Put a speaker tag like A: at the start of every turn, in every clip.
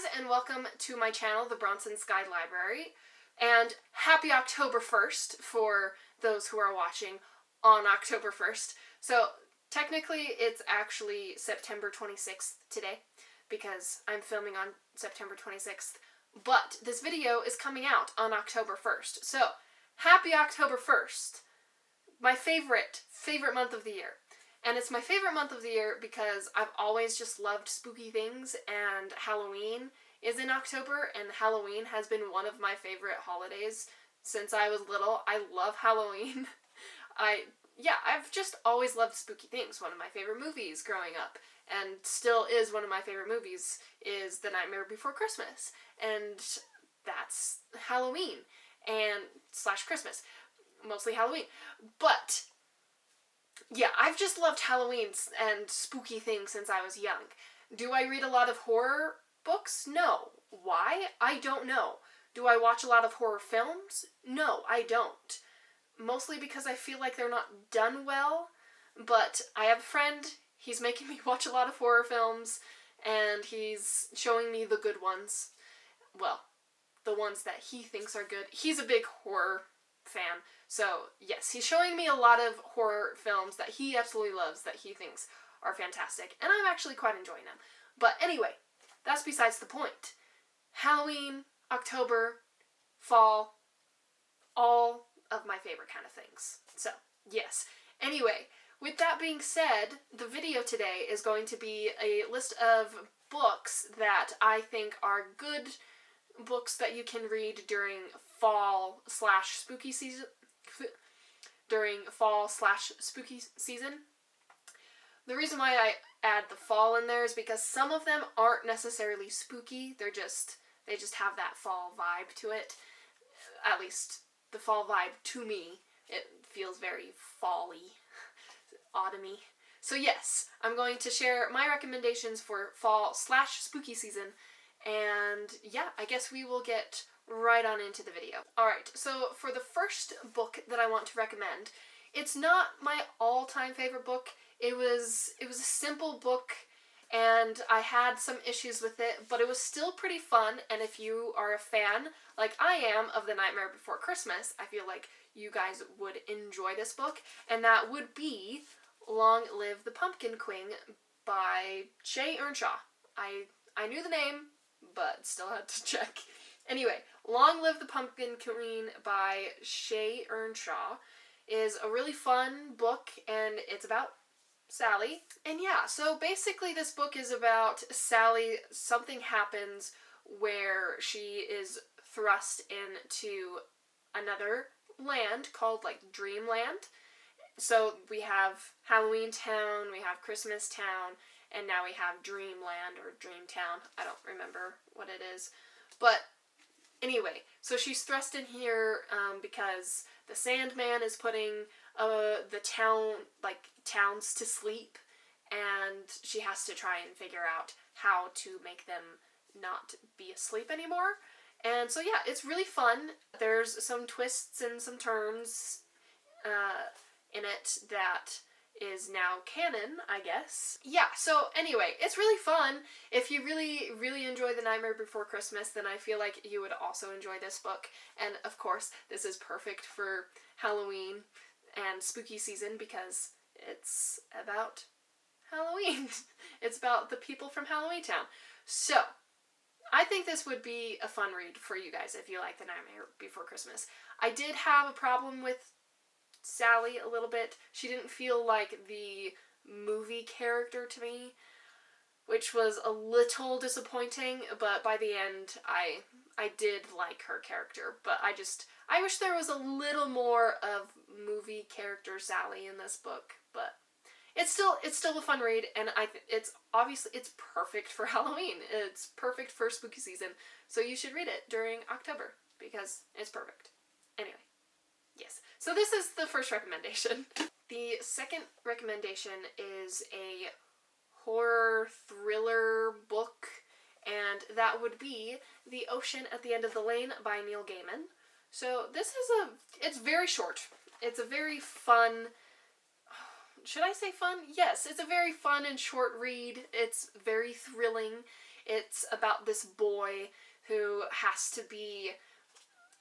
A: guys, and welcome to my channel, the Bronson Sky Library, and happy October 1st for those who are watching on October 1st. So, technically, it's actually September 26th today, because I'm filming on September 26th, but this video is coming out on October 1st. So, happy October 1st! My favorite month of the year. And it's my favorite month of the year because I've always just loved spooky things, and Halloween is in October, and Halloween has been one of my favorite holidays since I was little. I love Halloween. I've just always loved spooky things. One of my favorite movies growing up, and still is one of my favorite movies, is The Nightmare Before Christmas. And that's Halloween and / Christmas. Mostly Halloween. But yeah, I've just loved Halloween and spooky things since I was young. Do I read a lot of horror books? No. Why? I don't know. Do I watch a lot of horror films? No, I don't. Mostly because I feel like they're not done well, but I have a friend, he's making me watch a lot of horror films, and he's showing me the good ones. Well, the ones that he thinks are good. He's a big horror fan. So, yes, he's showing me a lot of horror films that he absolutely loves, that he thinks are fantastic, and I'm actually quite enjoying them. But anyway, that's besides the point. Halloween, October, fall, all of my favorite kind of things. So, yes. Anyway, with that being said, the video today is going to be a list of books that I think are good books that you can read during fall / spooky season. The reason why I add the fall in there is because some of them aren't necessarily spooky. They just have that fall vibe to it. At least the fall vibe to me. It feels very fall-y, autumny. So yes, I'm going to share my recommendations for fall / spooky season. And yeah, I guess we will get right on into the video. Alright, so for the first book that I want to recommend, it's not my all-time favorite book. It was a simple book, and I had some issues with it, but it was still pretty fun, and if you are a fan, like I am, of The Nightmare Before Christmas, I feel like you guys would enjoy this book, and that would be Long Live the Pumpkin Queen by Earnshaw. I knew the name, but still had to check. Anyway, Long Live the Pumpkin Queen by Earnshaw is a really fun book, and it's about Sally. And yeah, so basically this book is about Sally. Something happens where she is thrust into another land called, Dreamland. So we have Halloween Town, we have Christmas Town, and now we have Dreamland or Dreamtown. I don't remember what it is. But anyway, so she's thrust in here because the Sandman is putting the towns to sleep, and she has to try and figure out how to make them not be asleep anymore. And so yeah, it's really fun. There's some twists and some turns in it that is now canon, I guess. Yeah, so anyway, it's really fun. If you really, really enjoy The Nightmare Before Christmas, then I feel like you would also enjoy this book. And of course, this is perfect for Halloween and spooky season because it's about Halloween. It's about the people from Halloween Town. So, I think this would be a fun read for you guys if you like The Nightmare Before Christmas. I did have a problem with Sally a little bit. She didn't feel like the movie character to me, which was a little disappointing, but by the end I did like her character. But I wish there was a little more of movie character Sally in this book, but it's still a fun read, and it's perfect for Halloween. It's perfect for spooky season. So you should read it during October because it's perfect. Anyway. Yes. So this is the first recommendation. The second recommendation is a horror thriller book, and that would be The Ocean at the End of the Lane by Neil Gaiman. So it's very short. It's a very fun, should I say fun? Yes, it's a very fun and short read. It's very thrilling. It's about this boy who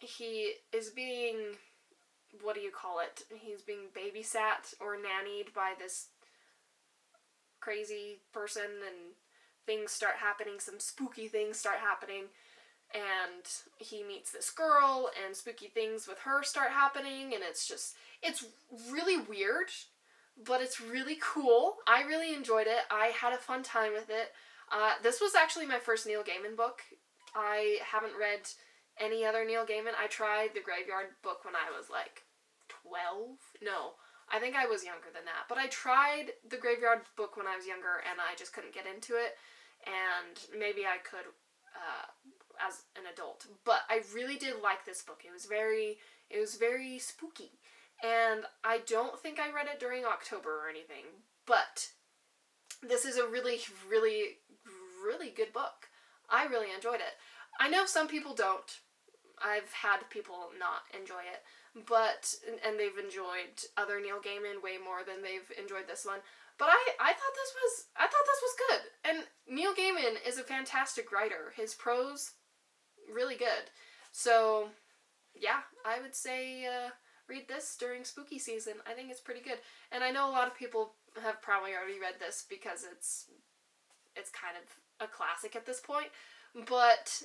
A: he is being, what do you call it? He's being babysat or nannied by this crazy person, and things start happening, some spooky things start happening, and he meets this girl, and spooky things with her start happening, and it's really weird, but it's really cool. I really enjoyed it. I had a fun time with it. This was actually my first Neil Gaiman book. I haven't read any other Neil Gaiman. I tried the Graveyard book when I was like 12? No, I think I was younger than that. But I tried the Graveyard book when I was younger, and I just couldn't get into it. And maybe I could as an adult. But I really did like this book. It was very spooky. And I don't think I read it during October or anything. But this is a really, really, really good book. I really enjoyed it. I know some people don't. I've had people not enjoy it, and they've enjoyed other Neil Gaiman way more than they've enjoyed this one. But I thought this was good. And Neil Gaiman is a fantastic writer. His prose, really good. So, yeah, I would say read this during spooky season. I think it's pretty good. And I know a lot of people have probably already read this because it's kind of a classic at this point, but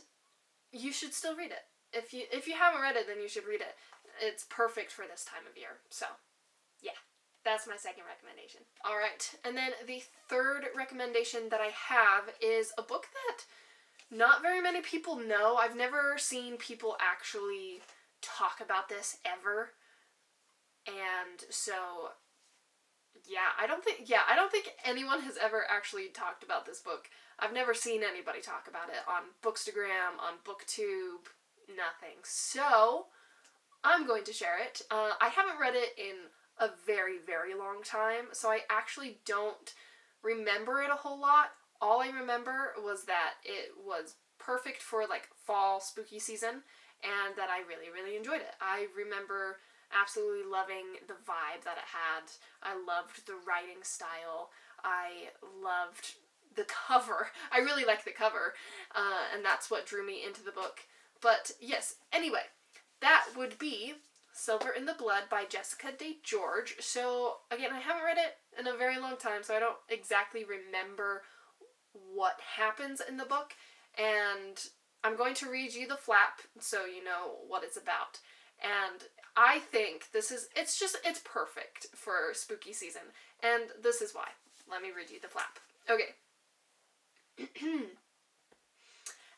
A: you should still read it. If you haven't read it, then you should read it. It's perfect for this time of year. So, yeah, that's my second recommendation. All right, and then the third recommendation that I have is a book that not very many people know. I've never seen people actually talk about this ever. And so, I don't think anyone has ever actually talked about this book. I've never seen anybody talk about it on Bookstagram, on BookTube, nothing. So, I'm going to share it. I haven't read it in a very, very long time, so I actually don't remember it a whole lot. All I remember was that it was perfect for, like, fall spooky season, and that I really, really enjoyed it. I remember absolutely loving the vibe that it had. I loved the writing style. I loved the cover. I really like the cover, and that's what drew me into the book. But yes, anyway, that would be Silver in the Blood by Jessica Day George. So again, I haven't read it in a very long time, so I don't exactly remember what happens in the book, and I'm going to read you the flap so you know what it's about. And I think it's perfect for spooky season. And this is why. Let me read you the flap. Okay.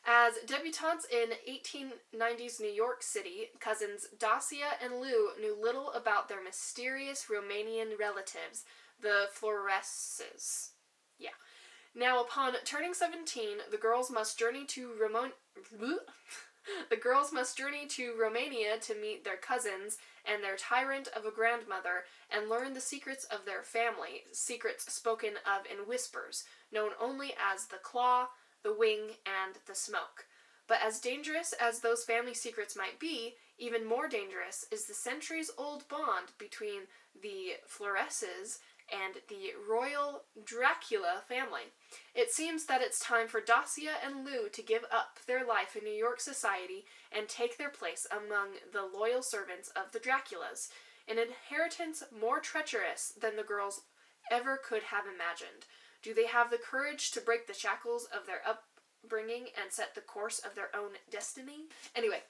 A: As debutantes in 1890s New York City, cousins Dacia and Lou knew little about their mysterious Romanian relatives, the Floreses. Yeah. Now, upon turning 17, the girls must journey to Romania to meet their cousins and their tyrant of a grandmother and learn the secrets of their family, secrets spoken of in whispers, known only as the Claw, the Wing, and the Smoke. But as dangerous as those family secrets might be, even more dangerous is the centuries-old bond between the Floreses and the royal Dracula family. It seems that it's time for Dacia and Lou to give up their life in New York society and take their place among the loyal servants of the Draculas, an inheritance more treacherous than the girls ever could have imagined. Do they have the courage to break the shackles of their upbringing and set the course of their own destiny? Anyway,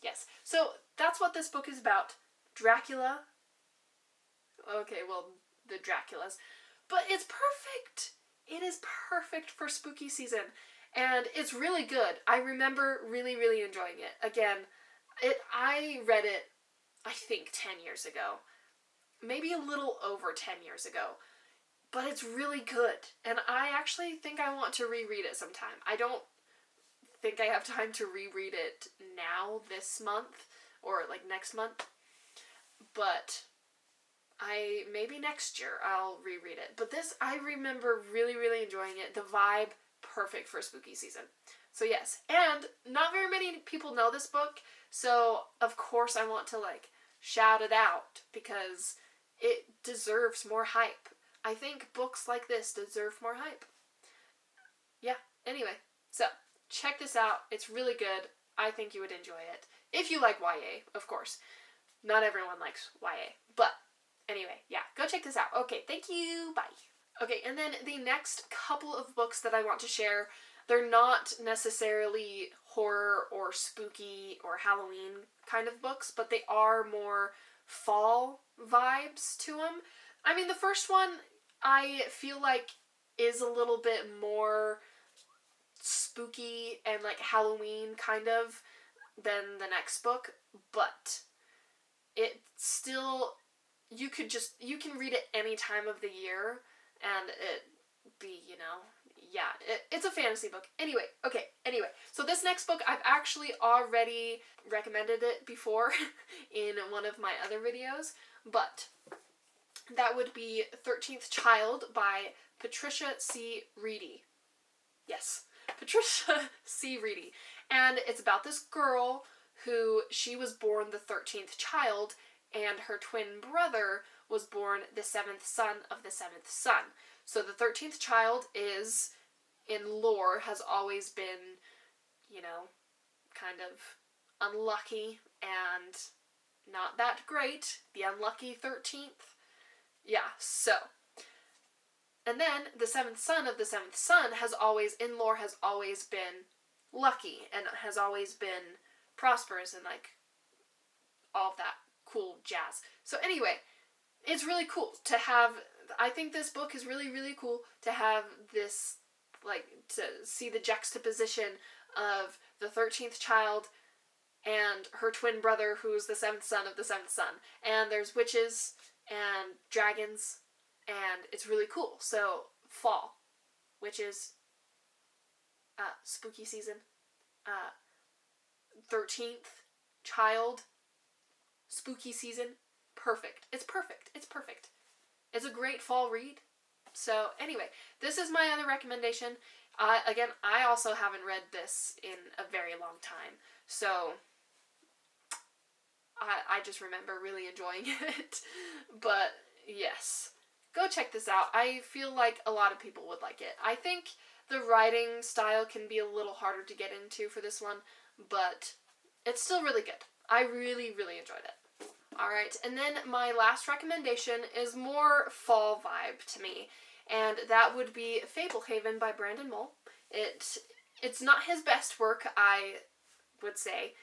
A: yes. So that's what this book is about. Dracula. Okay, well, the Draculas. But it's perfect. It is perfect for spooky season. And it's really good. I remember really, really enjoying it. Again, I read it, I think, 10 years ago. Maybe a little over 10 years ago. But it's really good. And I actually think I want to reread it sometime. I don't think I have time to reread it now, this month, or like next month. But maybe next year I'll reread it. But this, I remember really, really enjoying it. The vibe, perfect for spooky season. So yes. And not very many people know this book. So, of course, I want to, like, shout it out. Because it deserves more hype. I think books like this deserve more hype. Yeah, anyway. So, check this out. It's really good. I think you would enjoy it. If you like YA, of course. Not everyone likes YA. But, anyway, yeah. Go check this out. Okay, thank you. Bye. Okay, and then the next couple of books that I want to share, they're not necessarily horror or spooky or Halloween kind of books, but they are more fall vibes to them. I mean, the first one, I feel like, is a little bit more spooky and like Halloween kind of than the next book, but it still, you can read it any time of the year and it be, it's a fantasy book. Anyway, so this next book, I've actually already recommended it before in one of my other videos, but that would be 13th Child by Patricia C. Reedy. Yes, Patricia C. Reedy. And it's about this girl who, she was born the 13th child, and her twin brother was born the 7th son of the 7th son. So the 13th child is, in lore, has always been, kind of unlucky and not that great. The unlucky 13th. Yeah, so. And then the 7th son of the 7th son has always, in lore, has always been lucky and has always been prosperous and like all of that cool jazz. So anyway, it's really cool to have, I think this book is really, really cool to have this, like, to see the juxtaposition of the 13th child and her twin brother who's the 7th son of the 7th son. And there's witches and dragons, and it's really cool. So, fall, witches, spooky season, 13th child, spooky season, perfect. It's perfect. It's perfect. It's a great fall read. So, anyway, this is my other recommendation. Again, I also haven't read this in a very long time, so I just remember really enjoying it. But, yes, go check this out. I feel like a lot of people would like it. I think the writing style can be a little harder to get into for this one, but it's still really good. I really, really enjoyed it. Alright, and then my last recommendation is more fall vibe to me, and that would be Fablehaven by Brandon Mull. It's not his best work, I would say,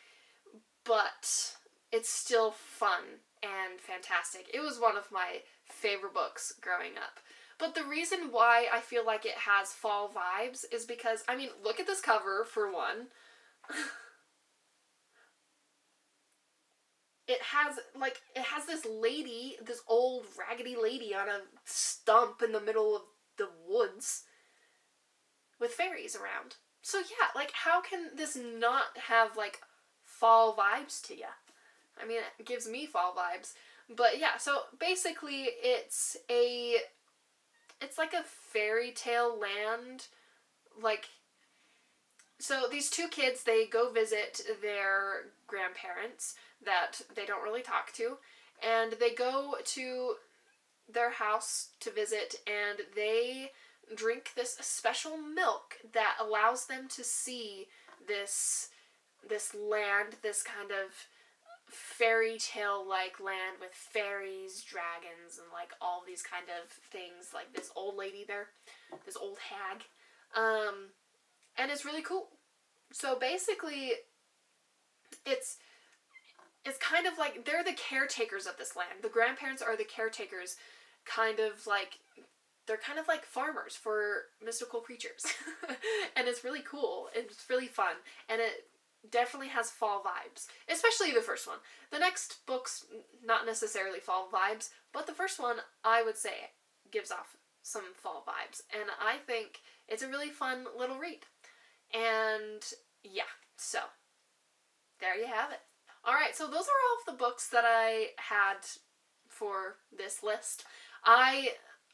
A: but it's still fun and fantastic. It was one of my favorite books growing up. But the reason why I feel like it has fall vibes is because, I mean, look at this cover, for one. It has this lady, this old raggedy lady on a stump in the middle of the woods with fairies around. So yeah, like, how can this not have, like, fall vibes to you? I mean, it gives me fall vibes. But yeah, so basically it's like a fairy tale land, like, so these two kids, they go visit their grandparents that they don't really talk to, and they go to their house to visit, and they drink this special milk that allows them to see this land, this kind of fairy tale like land with fairies, dragons, and like all these kind of things, like this old lady there, this old hag, and it's really cool. So basically it's kind of like they're the caretakers of this land. The grandparents are the caretakers, kind of like, they're kind of like farmers for mystical creatures. And it's really cool. It's really fun. And it definitely has fall vibes. Especially the first one. The next book's not necessarily fall vibes, but the first one, I would say, gives off some fall vibes. And I think it's a really fun little read. And yeah, so there you have it. Alright, so those are all of the books that I had for this list. I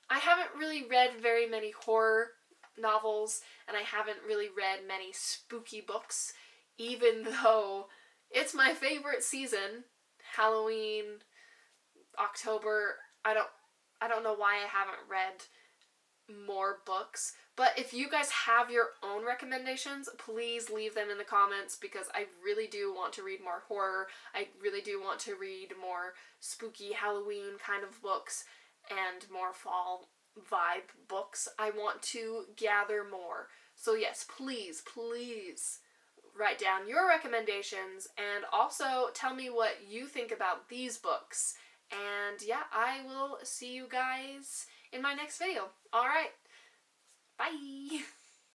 A: haven't really read very many horror novels, and I haven't really read many spooky books, even though it's my favorite season. Halloween, October. I don't know why I haven't read more books. But if you guys have your own recommendations, please leave them in the comments, because I really do want to read more horror. I really do want to read more spooky Halloween kind of books and more fall vibe books. I want to gather more. So yes, please write down your recommendations and also tell me what you think about these books. And yeah, I will see you guys in my next video. Alright, bye!